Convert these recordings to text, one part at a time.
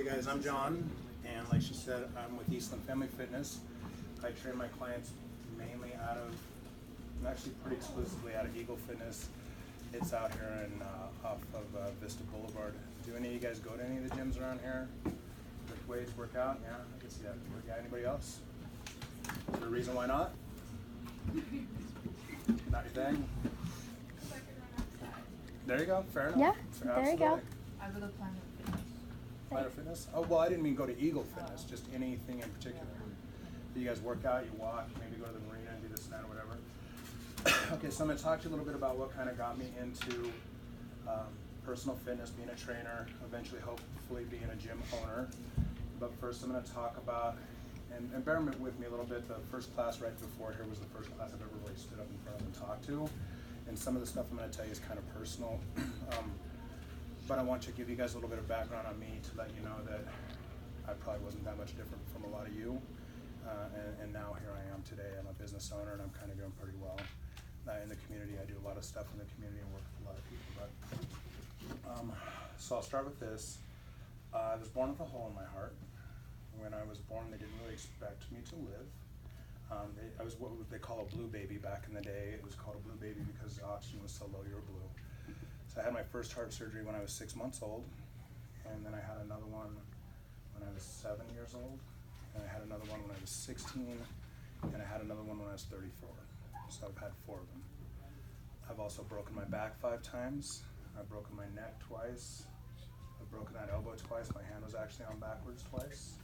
Hey guys, I'm John, and like she said, I'm with Eastland Family Fitness. I train my clients mainly actually pretty exclusively out of Eagle Fitness. It's out here off of Vista Boulevard. Do any of you guys go to any of the gyms around here? Lift weights, work out? Yeah, I can see that. Yeah, anybody else? Is there a reason why not? Not your thing? There you go, fair enough. Yeah, Absolutely. there you go. I go to Planet Fitness. Planet Fitness? Oh, well, I didn't mean go to Eagle Fitness, just anything in particular. You guys work out, you walk, maybe go to the marina and do this and that or whatever. Okay, so I'm going to talk to you a little bit about what kind of got me into personal fitness, being a trainer, eventually hopefully being a gym owner. But first I'm going to talk about, and bear with me a little bit, the first class right before here was the first class I've ever really stood up in front of and talked to. And some of the stuff I'm going to tell you is kind of personal. But I want to give you guys a little bit of background on me to let you know that I probably wasn't that much different from a lot of you. And now here I am today. I'm a business owner and I'm kind of doing pretty well in the community. I do a lot of stuff in the community and work with a lot of people. So I'll start with this. I was born with a hole in my heart. When I was born, they didn't really expect me to live. I was what they call a blue baby back in the day. It was called a blue baby because the oxygen was so low you were blue. So I had my first heart surgery when I was 6 months old, and then I had another one when I was 7 years old, and I had another one when I was 16, and I had another one when I was 34. So I've had 4 of them. I've also broken my back 5 times. I've broken my neck twice. I've broken that elbow twice. My hand was actually on backwards twice.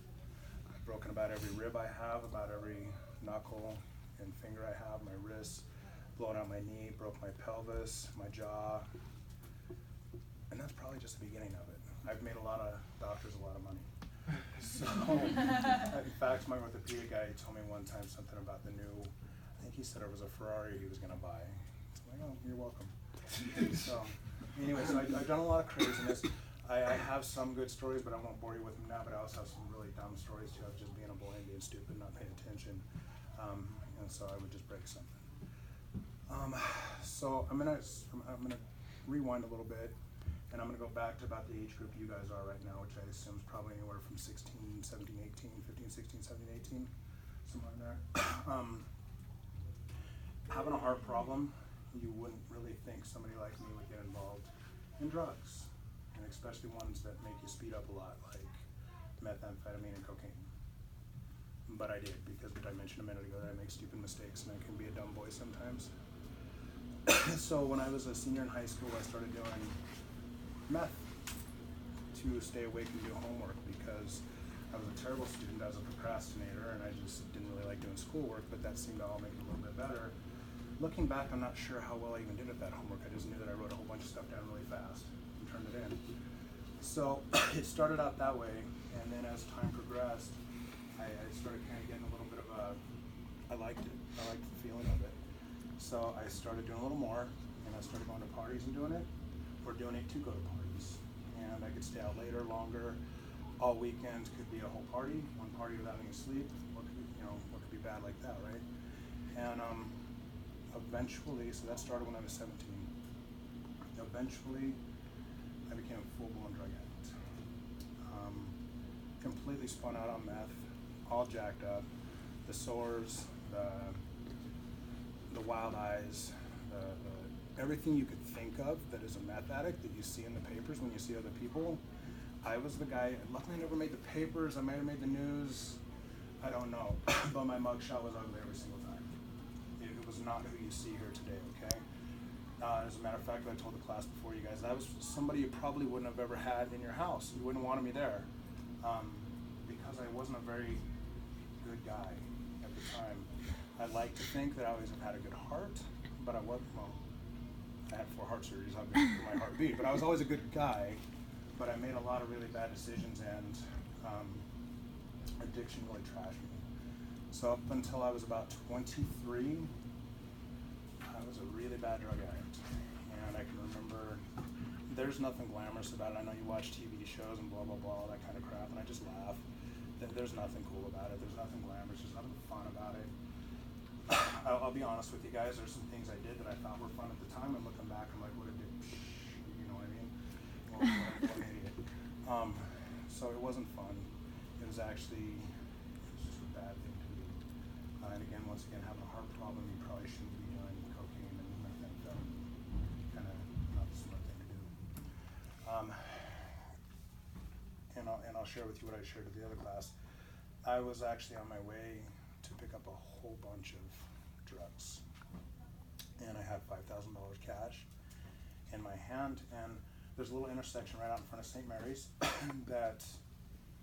I've broken about every rib I have, about every knuckle and finger I have, my wrists, blown out my knee, broke my pelvis, my jaw. And that's probably just the beginning of it. I've made a lot of doctors a lot of money. So, in fact, my orthopedic guy told me one time something about the new, I think he said it was a Ferrari he was going to buy. So I'm like, oh, you're welcome. So, anyway, so I've done a lot of craziness. I have some good stories, but I won't bore you with them now, but I also have some really dumb stories too of just being a boy and being stupid and not paying attention. And so I would just break something. So I'm gonna rewind a little bit, and I'm gonna go back to about the age group you guys are right now, which I assume is probably anywhere from 16, 17, 18, 15, 16, 17, 18, somewhere in there. Having a heart problem, you wouldn't really think somebody like me would get involved in drugs, and especially ones that make you speed up a lot, like methamphetamine and cocaine. But I did, because I mentioned a minute ago that I make stupid mistakes and I can be a dumb boy sometimes. So when I was a senior in high school, I started doing meth to stay awake and do homework, because I was a terrible student. I was a procrastinator and I just didn't really like doing schoolwork, but that seemed to all make it a little bit better. Looking back, I'm not sure how well I even did at that homework. I just knew that I wrote a whole bunch of stuff down really fast and turned it in. So it started out that way, and then as time progressed, I started kind of getting a little bit of I liked it. I liked the feeling of it. So I started doing a little more, and I started going to parties and doing it, or doing it to go to parties. And I could stay out later, longer. All weekends could be a whole party, one party without any sleep. What could be bad like that, right? And eventually, so that started when I was 17. Eventually, I became a full-blown drug addict. Completely spun out on meth, all jacked up, the sores, the wild eyes, everything you could think of that is a meth addict that you see in the papers when you see other people. I was the guy. Luckily, I never made the papers. I might have made the news. I don't know. But my mugshot was ugly every single time. It was not who you see here today, okay? As a matter of fact, I told the class before you guys, that was somebody you probably wouldn't have ever had in your house. You wouldn't want me there. Because I wasn't a very good guy at the time. I like to think that I always have had a good heart, but I wasn't. Well, I had 4 heart surgeries, how good could my heart be? But I was always a good guy, but I made a lot of really bad decisions, and addiction really trashed me. So up until I was about 23, I was a really bad drug addict. And I can remember, there's nothing glamorous about it. I know you watch TV shows and blah, blah, blah, all that kind of crap, and I just laugh. There's nothing cool about it. There's nothing glamorous. There's nothing fun about it. I'll be honest with you guys. There's some things I did that I thought were fun at the time, and looking back, I'm like, what a dick, you know what I mean? What an idiot. So it wasn't fun. It was just a bad thing to do. And again, once again, having a heart problem, you probably shouldn't be doing cocaine and methamphetamine. Kind of not the smart thing to do. And I'll share with you what I shared with the other class. I was actually on my way to pick up a whole bunch of drugs, and I had $5,000 cash in my hand, and there's a little intersection right out in front of St. Mary's that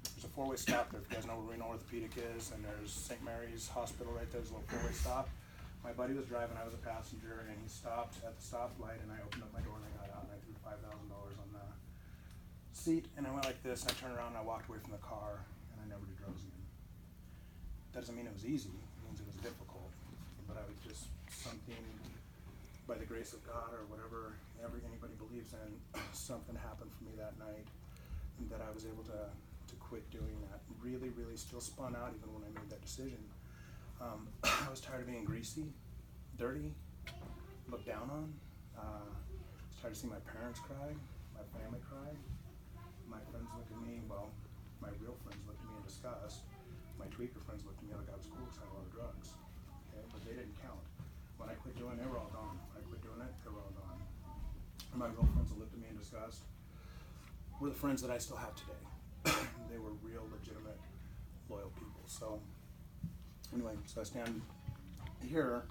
there's a four-way stop there. If you guys know where Renal Orthopedic is, and there's St. Mary's Hospital right there, there's a little four-way stop. My buddy was driving, I was a passenger, and he stopped at the stoplight, and I opened up my door and I got out, and I threw $5,000 on the seat, and I went like this, and I turned around and I walked away from the car, and I never did drugs again. That doesn't mean it was easy, it means it was difficult, but I was just something, by the grace of God or whatever anybody believes in, something happened for me that night that I was able to quit doing that. Really, really still spun out even when I made that decision. I was tired of being greasy, dirty, looked down on. I was tired of seeing my parents cry, my family cry. My friends looked at me, well, my real friends looked at me in disgust. My tweaker friends looked at me like I was cool because I had a lot of drugs. Okay, but they didn't count. When I quit doing it, they were all gone. When I quit doing it, they were all gone. And my real friends that looked at me in disgust were the friends that I still have today. They were real, legitimate, loyal people. So anyway, so I stand here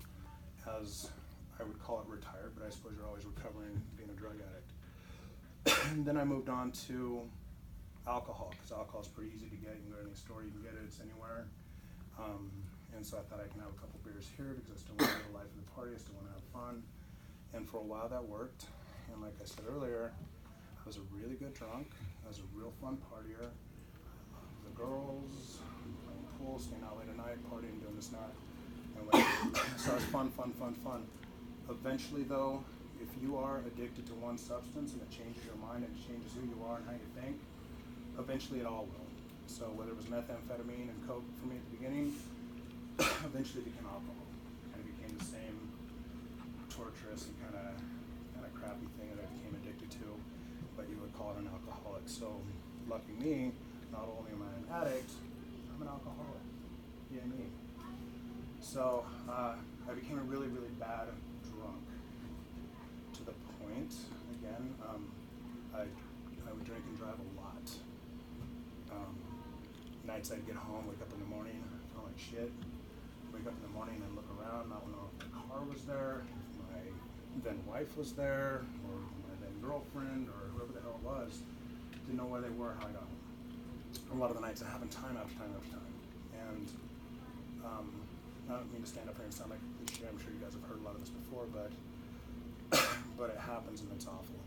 as, I would call it retired, but I suppose you're always recovering being a drug addict. And then I moved on to alcohol, because alcohol is pretty easy to get. You can go to any store, you can get it, it's anywhere. And so I thought I can have a couple beers here because I still want to live the life of the party, I still want to have fun. And for a while that worked. And like I said earlier, I was a really good drunk. I was a real fun partier. The girls, playing pool, staying out late at night, partying, doing this, not. And so it was fun. Eventually though, if you are addicted to one substance and it changes your mind and it changes who you are and how you think, eventually it all will. So whether it was methamphetamine and coke for me at the beginning, eventually it became alcohol. Kind of became the same torturous and kind of crappy thing that I became addicted to, but you would call it an alcoholic. So lucky me, not only am I an addict, I'm an alcoholic. Yeah, me. So I became a really, really bad drunk to the point, again, I would drink and drive a lot. Nights I'd get home, wake up in the morning, feel like shit. Wake up in the morning and look around, not know if my car was there, if my then wife was there, or my then girlfriend, or whoever the hell it was. Didn't know where they were, how I got home. A lot of the nights it happened time after time after time. And I don't mean to stand up here and sound like a cliche, I'm sure you guys have heard a lot of this before, but it happens and it's awful.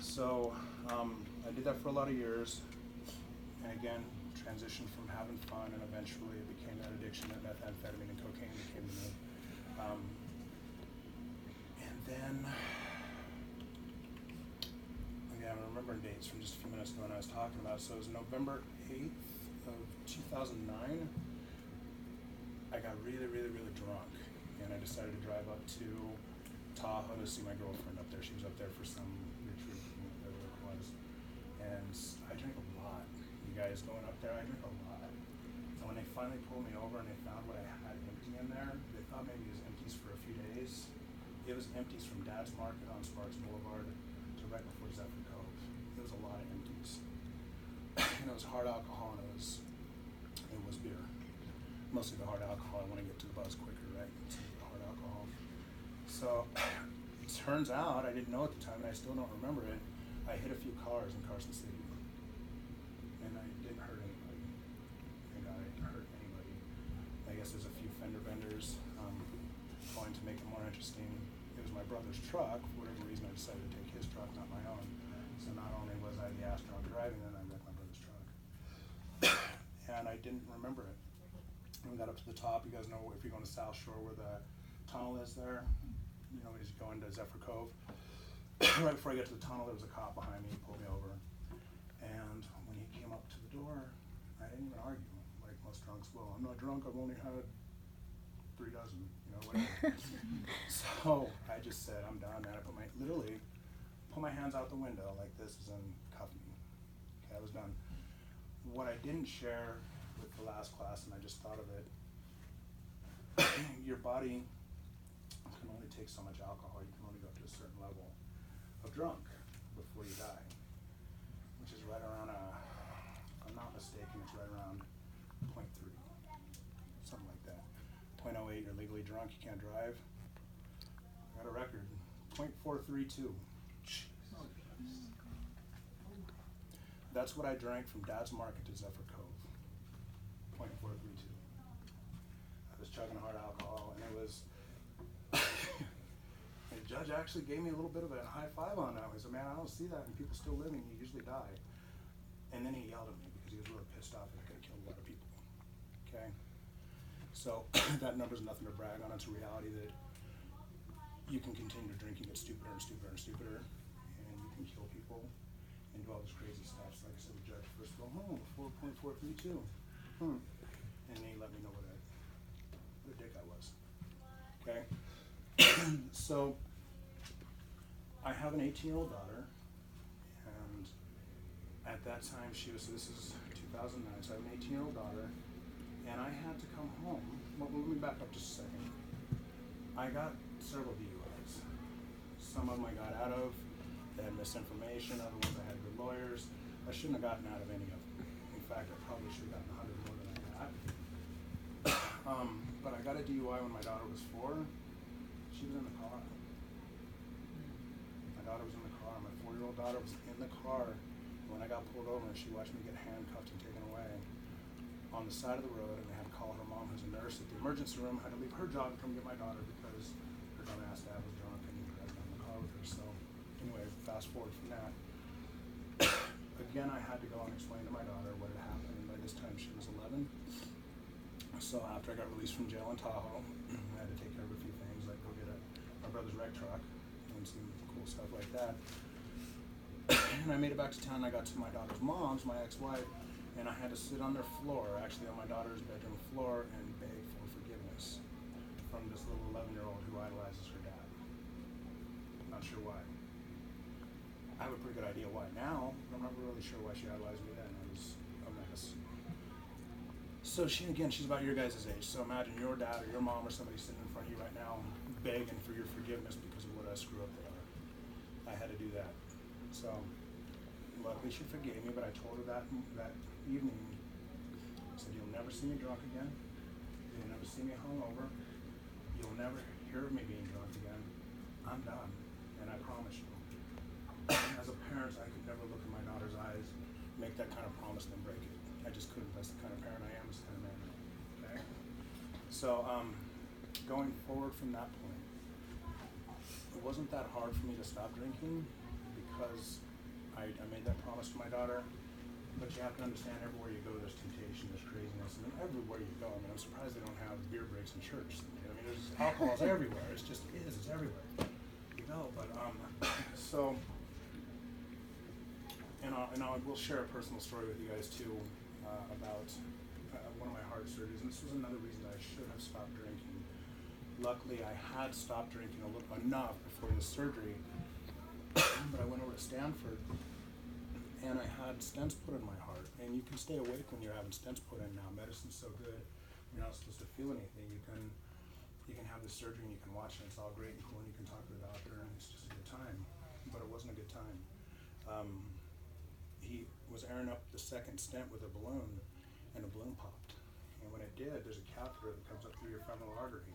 So I did that for a lot of years, and again, transitioned from having fun, and eventually it became that addiction that methamphetamine and cocaine became to me. And then, again, I'm remembering dates from just a few minutes ago when I was talking about, so it was November 8th of 2009, I got really, really, really drunk, and I decided to drive up to Tahoe to see my girlfriend up there. She was up there for some retreat, whatever it was, and I drank a lot. You guys going up there, I drink a lot. And when they finally pulled me over and they found what I had empty in there, they thought maybe it was empties for a few days. It was empties from Dad's Market on Sparks Boulevard to right before Zephyr Cove. It was a lot of empties. And it was hard alcohol, and it was beer. Mostly the hard alcohol. I want to get to the buzz quicker, right? So the hard alcohol. So it turns out, I didn't know at the time, and I still don't remember it, I hit a few cars in Carson City. And I didn't hurt anybody. Thank God I didn't hurt anybody. I guess there's a few fender benders. Going to make it more interesting, it was my brother's truck. For whatever reason, I decided to take his truck, not my own. So not only was I the ass drunk driving, then I wrecked my brother's truck. And I didn't remember it. And we got up to the top. You guys know if you're going to South Shore where the tunnel is there, you know, as you go into Zephyr Cove. Right before I get to the tunnel, there was a cop behind me. He pulled me over. And when he came up to the door, I didn't even argue, like most drunks will. I'm not drunk, I've only had 3 dozen, you know, whatever. So I just said, I'm done, man. I literally put my hands out the window like this and cuff me. Okay, I was done. what I didn't share with the last class, and I just thought of it, your body can only take so much alcohol. You can only go up to a certain level of drunk before you die, which is right around, if I'm not mistaken, it's right around 0.3, something like that. 0.08, you're legally drunk, you can't drive. I got a record, 0.432. That's what I drank from Dad's Market to Zephyr Cove, 0.432. I was chugging hard alcohol, and it was, the judge actually gave me a little bit of a high five on that. He said, man, I don't see that in people still living, you usually die. And then he yelled at me because he was really pissed off that I could have killed a lot of people, okay? So that number's nothing to brag on. It's a reality that you can continue to drink and get stupider and stupider and stupider, and you can kill people and do all this crazy stuff. So like I said, the judge first go, 4.432. And he let me know what a dick I was. Okay? So I have an 18-year-old daughter, and at that time so this is 2009, so I have an 18-year-old daughter, and I had to come home. Well, let me back up just a second. I got several DUIs. Some of them I got out of. They had misinformation. Other ones I had good lawyers. I shouldn't have gotten out of any of them. In fact, I probably should have gotten 100 more than I got. But I got a DUI when my daughter was 4. She was in the car. My daughter was in the car. My 4-year-old daughter was in the car when I got pulled over, and she watched me get handcuffed and taken away on the side of the road, and they had to call her mom, who's a nurse at the emergency room, had to leave her job to come get my daughter because her dumbass dad was drunk and he was in the car with her. So anyway, fast forward from that. Again, I had to go and explain to my daughter what had happened, and by this time she was 11. So after I got released from jail in Tahoe, I had to take care of a few things, like go get my brother's wreck truck and some cool stuff like that. And I made it back to town, and I got to my daughter's mom's, my ex-wife, and I had to sit on their floor, actually on my daughter's bedroom floor, and beg for forgiveness from this little 11-year-old who idolizes her dad. Not sure why. I have a pretty good idea why now, but I'm not really sure why she idolized me then. I was a mess. So she's about your guys' age. So imagine your dad or your mom or somebody sitting in front of you right now begging for your forgiveness because of what a screw up they are. I had to do that. So luckily she forgave me, but I told her that evening, I said, you'll never see me drunk again. You'll never see me hungover. You'll never hear of me being drunk again. I'm done, and I promise you. As a parent, I could never look in my daughter's eyes, make that kind of promise, then break it. I just couldn't. That's the kind of parent I am. That's the kind of man I am. Okay? So, going forward from that point, it wasn't that hard for me to stop drinking because I made that promise to my daughter. But you have to understand, everywhere you go, there's temptation, there's craziness, and everywhere you go. I mean, I'm surprised they don't have beer breaks in church. I mean, there's alcohol's everywhere. It's just it's everywhere. You know, but so. And I will share a personal story with you guys too about one of my heart surgeries, and this was another reason that I should have stopped drinking. Luckily, I had stopped drinking enough before the surgery, but I went over to Stanford, and I had stents put in my heart. And you can stay awake when you're having stents put in now. Medicine's so good, you're not supposed to feel anything. You can have the surgery and you can watch it. It's all great and cool, and you can talk to the doctor, and it's just a good time. But it wasn't a good time. He was airing up the second stent with a balloon, and the balloon popped. And when it did, there's a catheter that comes up through your femoral artery,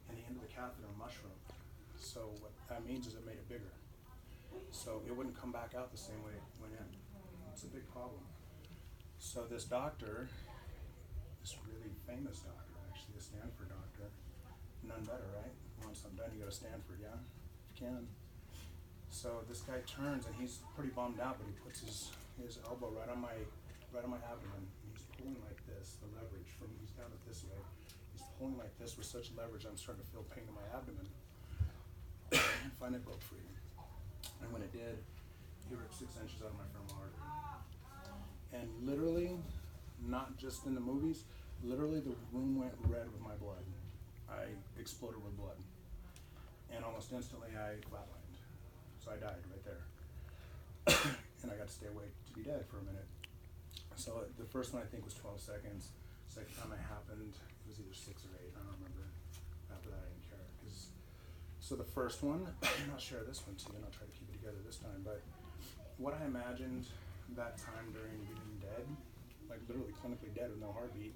and the end of the catheter mushroomed. So what that means is it made it bigger. So it wouldn't come back out the same way it went in. It's a big problem. So this doctor, this really famous doctor, actually a Stanford doctor, none better, right? You want something done, you go to Stanford, yeah? If you can. So this guy turns, and he's pretty bummed out, but he puts his elbow right on my abdomen. And he's pulling like this, the leverage he's down it this way. He's pulling like this with such leverage, I'm starting to feel pain in my abdomen. And finally it broke free. And when it did, he ripped 6 inches out of my femoral artery. And literally, not just in the movies, literally the room went red with my blood. I exploded with blood. And almost instantly I flatlined. So I died right there. And I got to stay awake to be dead for a minute. So the first one I think was 12 seconds. Second time it happened, it was either 6 or 8. I don't remember. After that, I didn't care. So the first one, and I'll share this one too, and I'll try to keep it together this time. But what I imagined that time during being dead, like literally clinically dead with no heartbeat,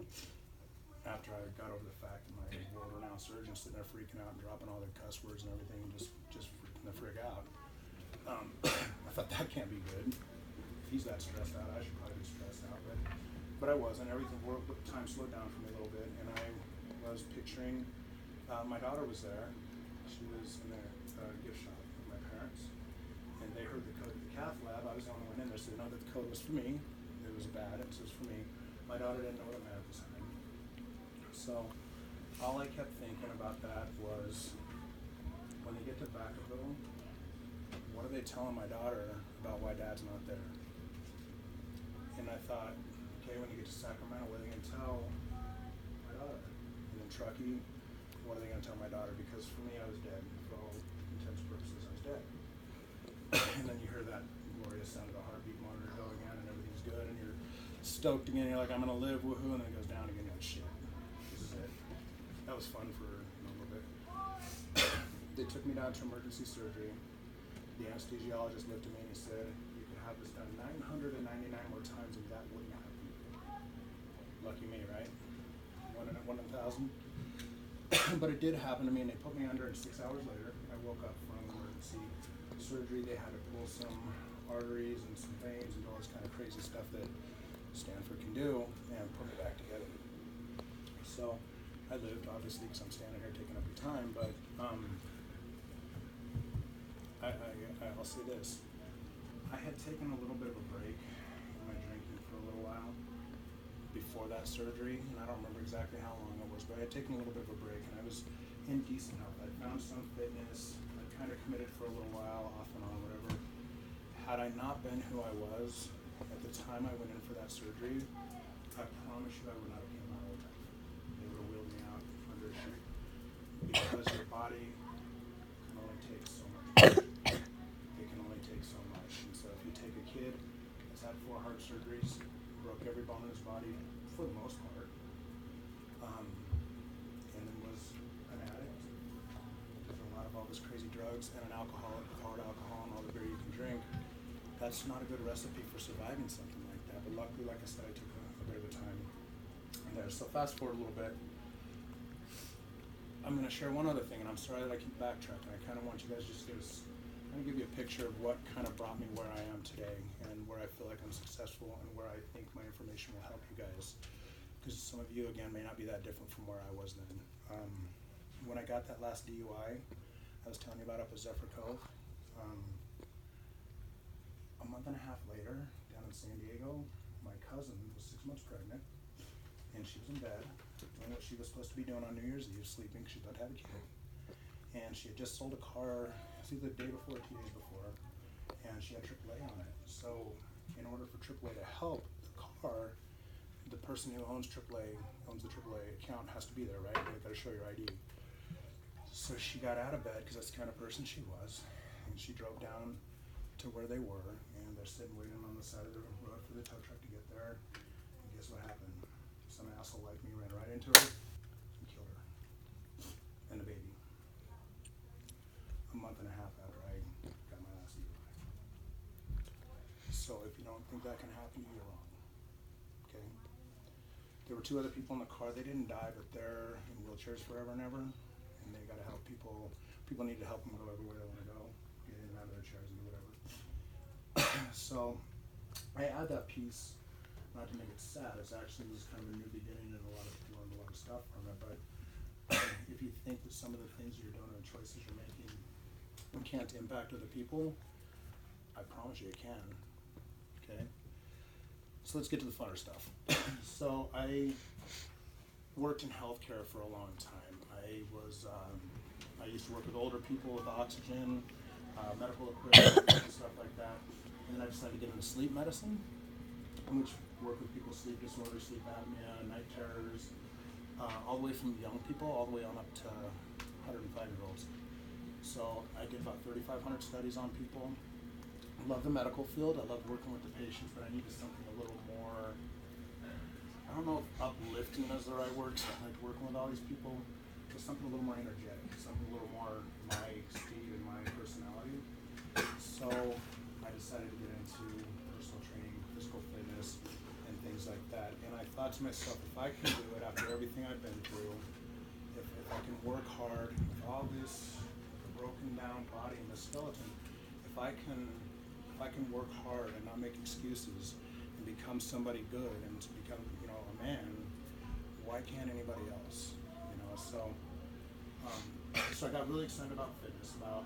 after I got over the fact that my world-renowned surgeon sitting there freaking out and dropping all their cuss words and everything, and just freaking the frig out. I thought that can't be good. If he's that stressed out, I should probably be stressed out. But I wasn't. Everything, time slowed down for me a little bit, and I was picturing, my daughter was there. She was in a gift shop with my parents, and they heard the code at the cath lab. I was the only one in there, so they know that the code was for me. It was bad, it was for me. My daughter didn't know what it meant at the time. So all I kept thinking about that was, when they get to Vacaville, what are they telling my daughter about why dad's not there? And I thought, okay, when you get to Sacramento, what are they going to tell my daughter? And then Truckee, what are they going to tell my daughter? Because for me, I was dead. For all intents and purposes, I was dead. And then you hear that glorious sound of the heartbeat monitor go again, and everything's good, and you're stoked again. You're like, I'm going to live, woohoo, and then it goes down again. You're like, shit, this is it. That was fun for a little bit. They took me down to emergency surgery. The anesthesiologist looked at me and he said, you could have this done 999 more times and that wouldn't happen. Lucky me, right? One in 1,000. But it did happen to me, and they put me under, and 6 hours later, I woke up from emergency surgery. They had to pull some arteries and some veins and all this kind of crazy stuff that Stanford can do, and put me back together. So I lived, obviously, because I'm standing here taking up your time, but I'll say this. I had taken a little bit of a break in my drinking for a little while before that surgery, and I don't remember exactly how long it was, but I had taken a little bit of a break, and I was in decent health. I found some fitness. I kind of committed for a little while, off and on, whatever. Had I not been who I was at the time I went in for that surgery, I promise you I would not have came out alive. They would have wheeled me out under a sheet, because your body can only take so much. It can only take so much. And so if you take a kid that's had 4 heart surgeries, broke every bone in his body for the most part, and then was an addict, there's a lot of all this crazy drugs, and an alcoholic with hard alcohol and all the beer you can drink, that's not a good recipe for surviving something like that. But luckily, like I said, I took a bit of a time there. So fast forward a little bit. I'm going to share one other thing, and I'm sorry that I keep backtracking. I kind of want you guys just to give you a picture of what kind of brought me where I am today, and where I feel like I'm successful, and where I think my information will help you guys. Because some of you, again, may not be that different from where I was then. When I got that last DUI, I was telling you about up at Zephyr Cove. A month and a half later, down in San Diego, my cousin was 6 months pregnant, and she was in bed doing what she was supposed to be doing on New Year's Eve, sleeping. She thought to have a kid. And she had just sold a car, it was either the day before or 2 days before, and she had AAA on it. So in order for AAA to help the car, the person who owns the AAA account has to be there, right? They've got to show your ID. So she got out of bed, because that's the kind of person she was, and she drove down to where they were, and they're sitting waiting on the side of the road for the tow truck to get there. And guess what happened? Some asshole like me ran right into her and killed her and the baby. A month and a half after I got my last DUI. So if you don't think that can happen, you're wrong. Okay? There were 2 other people in the car. They didn't die, but they're in wheelchairs forever and ever, and they got to help people. People need to help them go everywhere they want to go, get in and out of their chairs and do whatever. So I add that piece, not to make it sad. It's actually was kind of a new beginning, and a lot of people learned a lot of stuff from it. But if you think that some of the things you're doing and the choices you're making can't impact other people, I promise you it can. Okay? So let's get to the funner stuff. So I worked in healthcare for a long time. I used to work with older people with oxygen, medical equipment, and stuff like that. And then I decided to get into sleep medicine, which work with people's sleep disorders, sleep apnea, night terrors, all the way from young people all the way on up to 105-year-olds. So I did about 3,500 studies on people, love the medical field. I love working with the patients, but I needed something a little more, I don't know if uplifting is the right word, 'cause I like working with all these people, just something a little more energetic, something a little more my speed and my personality. So I decided to get into personal training, physical fitness, and things like that. And I thought to myself, if I can do it after everything I've been through, if I can work hard with all this broken down body and the skeleton, if I can work hard and not make excuses and become somebody good and to become, a man, why can't anybody else? So I got really excited about fitness. About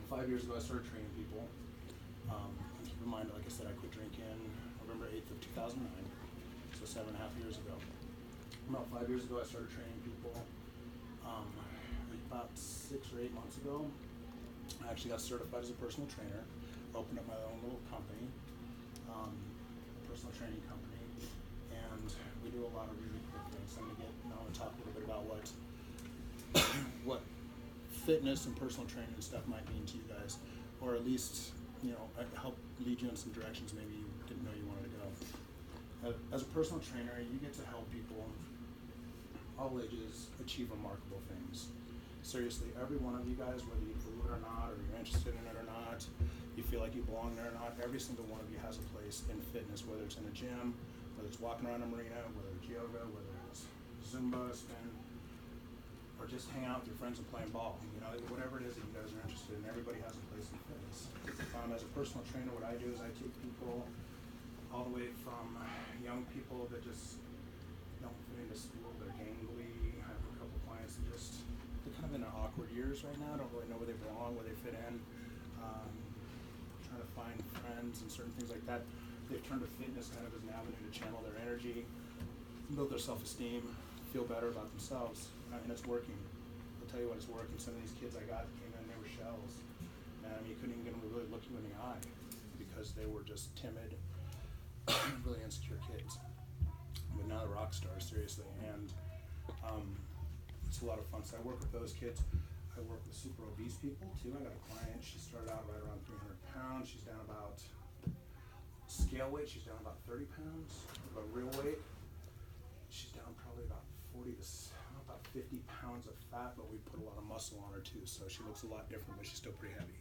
5 years ago, I started training people. Keep in mind, like I said, I quit drinking November 8th of 2009, so 7.5 years ago. About 5 years ago, I started training people. About 6 or 8 months ago, I actually got certified as a personal trainer. Opened up my own little company, a personal training company, and we do a lot of really cool things. I'm going to talk a little bit about what fitness and personal training and stuff might mean to you guys, or at least help lead you in some directions maybe you didn't know you wanted to go. As a personal trainer, you get to help people all ages achieve remarkable things. Seriously, every one of you guys, whether you believe it or not, or you're interested in it or not, you feel like you belong there or not, every single one of you has a place in fitness, whether it's in a gym, whether it's walking around a marina, whether it's yoga, whether it's Zumba, spin, or just hanging out with your friends and playing ball. Whatever it is that you guys are interested in, everybody has a place in fitness. As a personal trainer, what I do is I take people all the way from young people that just don't fit into school, they're gangly. I have a couple clients that they're kind of in their awkward years right now, don't really know where they belong, where they fit in, trying to find friends and certain things like that. They've turned to fitness kind of as an avenue to channel their energy, build their self-esteem, feel better about themselves, and it's working. I'll tell you what, it's working. Some of these kids I got came in, they were shells. You couldn't even really look you in the eye because they were just timid, really insecure kids. But now they're rock stars, seriously, and it's a lot of fun. So I work with those kids. I work with super obese people too. I got a client, she started out right around 300 pounds. She's down about, scale weight, she's down about 30 pounds. But real weight, she's down probably about 50 pounds of fat, but we put a lot of muscle on her too. So she looks a lot different, but she's still pretty heavy.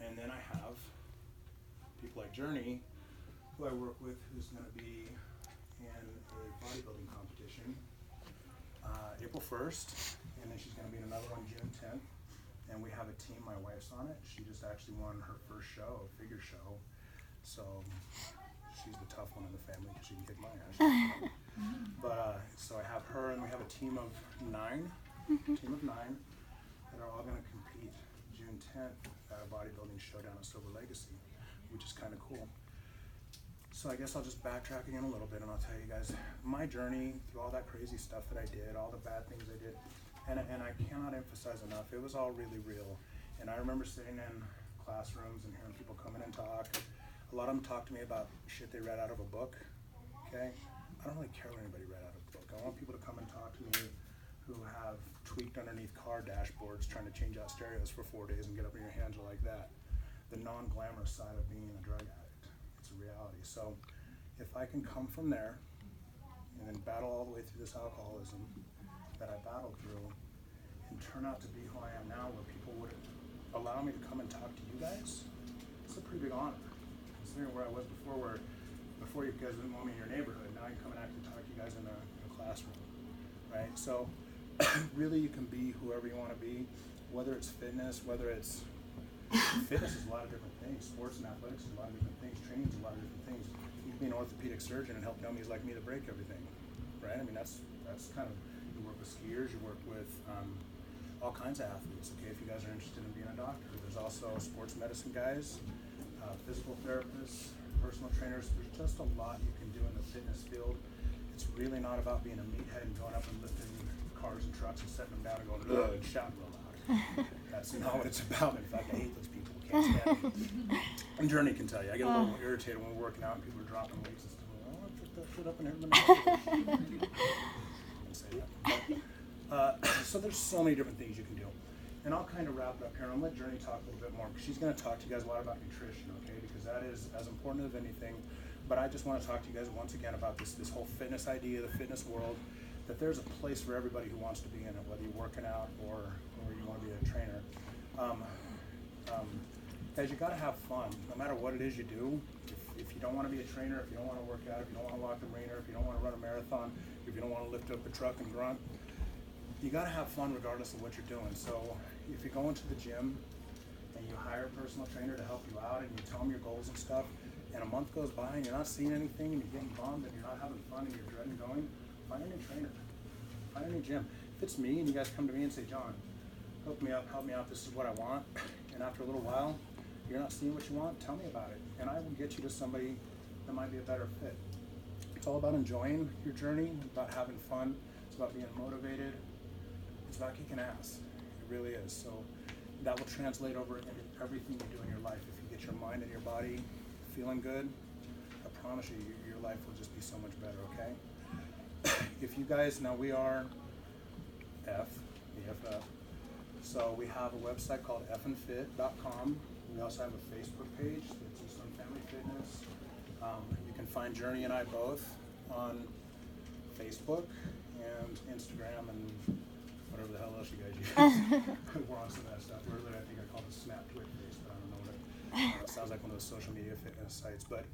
And then I have people like Journey, who I work with, who's going to be in a bodybuilding competition April 1st, and then she's going to be in another one June 10th. And we have a team, my wife's on it. She just actually won her first show, a figure show. So she's the tough one in the family because she can kick my ass. But so I have her, and we have a team of 9 that are all going to compete June 10th at a bodybuilding show down at Silver Legacy, which is kind of cool. So I guess I'll just backtrack again a little bit, and I'll tell you guys my journey through all that crazy stuff that I did, all the bad things I did, and I cannot emphasize enough, it was all really real. And I remember sitting in classrooms and hearing people come in and talk. A lot of them talk to me about shit they read out of a book, okay? I don't really care what anybody read out of a book. I want people to come and talk to me who have tweaked underneath car dashboards trying to change out stereos for 4 days and get up in your hands like that. The non-glamorous side of being a drug addict. It's a reality. So if I can come from there and then battle all the way through this alcoholism that I battled through and turn out to be who I am now, where people would allow me to come and talk to you guys, it's a pretty big honor. Considering where I was before, before you guys didn't want me in your neighborhood, now I can come and actually talk to you guys in a classroom, right? So really you can be whoever you want to be, whether it's fitness, fitness is a lot of different things. Sports and athletics is a lot of different things. Training is a lot of different things. You can be an orthopedic surgeon and help dummies like me to break everything, right? I mean, that's kind of, you work with skiers, you work with all kinds of athletes, okay, if you guys are interested in being a doctor. There's also sports medicine guys, physical therapists, personal trainers. There's just a lot you can do in the fitness field. It's really not about being a meathead and going up and lifting cars and trucks and setting them down and going, ugh, and shouting real loud. That's not what it's about. In fact, I hate those people. Can't stand them. And Journey can tell you, I get a little irritated when we're working out and people are dropping weights and stuff. I want to put that shit up in here. I can say that. So there's so many different things you can do. And I'll kind of wrap it up here, and I'll let Journey talk a little bit more, because she's going to talk to you guys a lot about nutrition, okay? Because that is as important as anything. But I just want to talk to you guys once again about this whole fitness idea, the fitness world, that there's a place for everybody who wants to be in it, whether you're working out or you want to be a trainer. Guys, you got to have fun, no matter what it is you do. If you don't want to be a trainer, if you don't want to work out, if you don't want to walk the marina, if you don't want to run a marathon, if you don't want to lift up a truck and grunt, you got to have fun regardless of what you're doing. So if you go into the gym and you hire a personal trainer to help you out and you tell them your goals and stuff, and a month goes by and you're not seeing anything and you're getting bummed and you're not having fun and you're dreading going, find a new trainer, find a new gym. If it's me and you guys come to me and say, John, hook me up, help me out, this is what I want, and after a little while, you're not seeing what you want, tell me about it, and I will get you to somebody that might be a better fit. It's all about enjoying your journey, about having fun, it's about being motivated, it's about kicking ass. It really is. So that will translate over into everything you do in your life. If you get your mind and your body feeling good, I promise you, your life will just be so much better, okay? If you guys, now we are EFF. So we have a website called effandfit.com. We also have a Facebook page that's Eastern Family Fitness. You can find Journey and I both on Facebook and Instagram and whatever the hell else you guys use. We're on some of that stuff. Earlier, I think I called it Snap Twit Face, but I don't know what it sounds like one of those social media fitness sites. But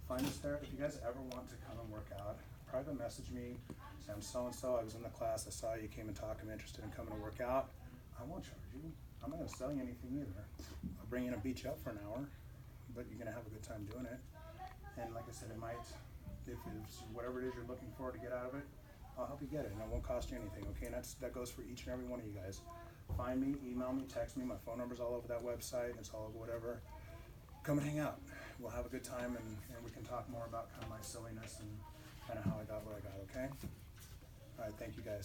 find us there. If you guys ever want to come and work out, private message me. Say, I'm so-and-so. I was in the class. I saw you came and talked. I'm interested in coming to work out. I won't charge you. I'm not going to sell you anything either. I'll bring you in and beat you up for an hour, but you're going to have a good time doing it. And like I said, it might, if it's whatever it is you're looking for to get out of it, I'll help you get it, and it won't cost you anything, okay? And that goes for each and every one of you guys. Find me, email me, text me. My phone number's all over that website. It's all over whatever. Come and hang out. We'll have a good time, and we can talk more about kind of my silliness and kind of how I got where I got, okay? All right, thank you guys.